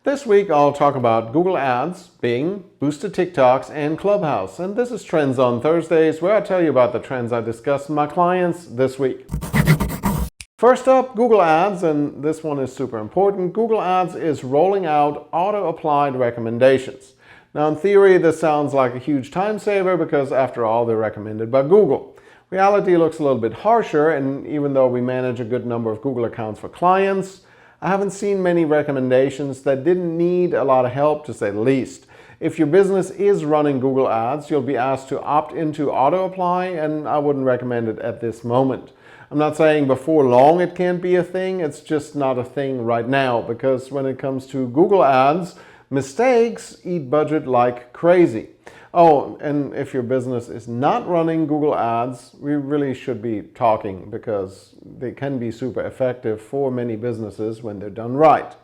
This week I'll talk about Google Ads, Bing, boosted TikToks, and Clubhouse. And this is Trends on Thursdays, where I tell you about the trends I discussed with my clients this week. First up, Google Ads, and this one is super important. Google Ads is rolling out auto-applied recommendations. Now in theory, this sounds like a huge time saver because after all, they're recommended by Google. Reality looks a little bit harsher, and even though we manage a good number of Google accounts for clients, I haven't seen many recommendations that didn't need a lot of help, to say the least. If your business is running Google Ads, you'll be asked to opt into auto-apply, and I wouldn't recommend it at this moment. I'm not saying before long it can't be a thing, it's just not a thing right now, because when it comes to Google Ads, mistakes eat budget like crazy. Oh, and if your business is not running Google Ads, we really should be talking because they can be super effective for many businesses when they're done right.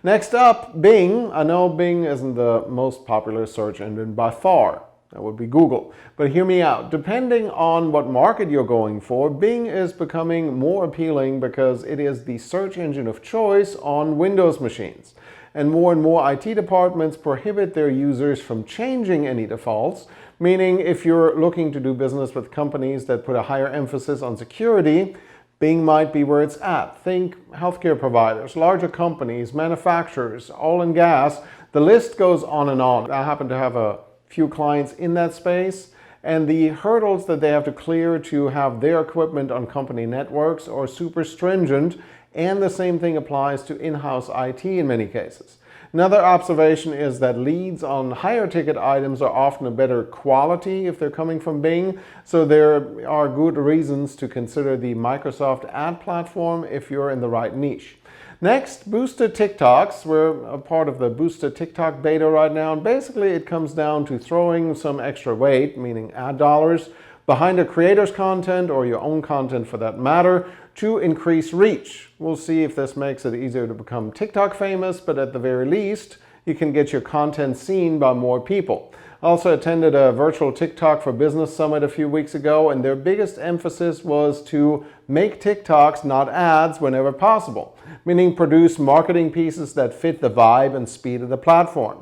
Next up, Bing. I know Bing isn't the most popular search engine by far. That would be Google. But hear me out. Depending on what market you're going for, Bing is becoming more appealing because it is the search engine of choice on Windows machines. And more IT departments prohibit their users from changing any defaults, meaning if you're looking to do business with companies that put a higher emphasis on security, Bing might be where it's at. Think healthcare providers, larger companies, manufacturers, oil and gas. The list goes on and on. I happen to have a few clients in that space, and the hurdles that they have to clear to have their equipment on company networks are super stringent, and the same thing applies to in-house IT in many cases. Another observation is that leads on higher ticket items are often a better quality if they're coming from Bing, so there are good reasons to consider the Microsoft ad platform if you're in the right niche. Next, boosted TikToks. We're a part of the boosted TikTok beta right now, and basically it comes down to throwing some extra weight, meaning ad dollars, behind a creator's content or your own content for that matter to increase reach. We'll see if this makes it easier to become TikTok famous, but at the very least, you can get your content seen by more people. I also attended a virtual TikTok for Business Summit a few weeks ago, and their biggest emphasis was to make TikToks, not ads, whenever possible, meaning produce marketing pieces that fit the vibe and speed of the platform.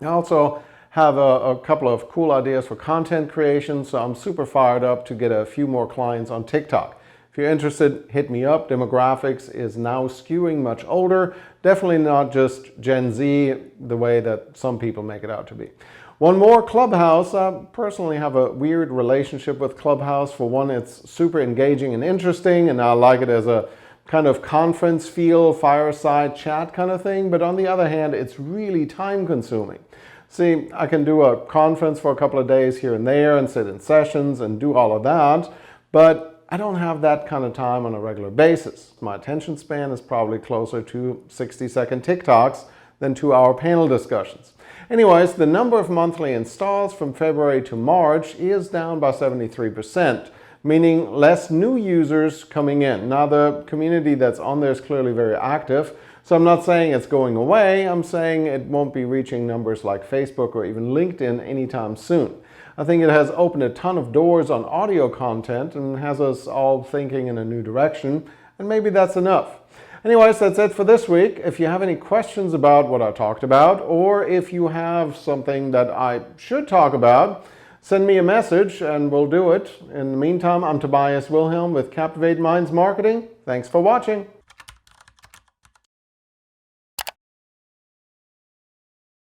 I also have a couple of cool ideas for content creation, so I'm super fired up to get a few more clients on TikTok. If you're interested, hit me up. Demographics is now skewing much older, definitely not just Gen Z the way that some people make it out to be. One more, Clubhouse. I personally have a weird relationship with Clubhouse. For one, it's super engaging and interesting, and I like it as a kind of conference feel, fireside chat kind of thing, but on the other hand, it's really time consuming. See, I can do a conference for a couple of days here and there and sit in sessions and do all of that, but I don't have that kind of time on a regular basis. My attention span is probably closer to 60-second TikToks than 2-hour panel discussions. Anyways, the number of monthly installs from February to March is down by 73%, meaning less new users coming in. Now, the community that's on there is clearly very active, so I'm not saying it's going away. I'm saying it won't be reaching numbers like Facebook or even LinkedIn anytime soon. I think it has opened a ton of doors on audio content and has us all thinking in a new direction, and maybe that's enough. Anyways, that's it for this week. If you have any questions about what I talked about, or if you have something that I should talk about, send me a message and we'll do it. In the meantime, I'm Tobias Wilhelm with Captivate Minds Marketing. Thanks for watching.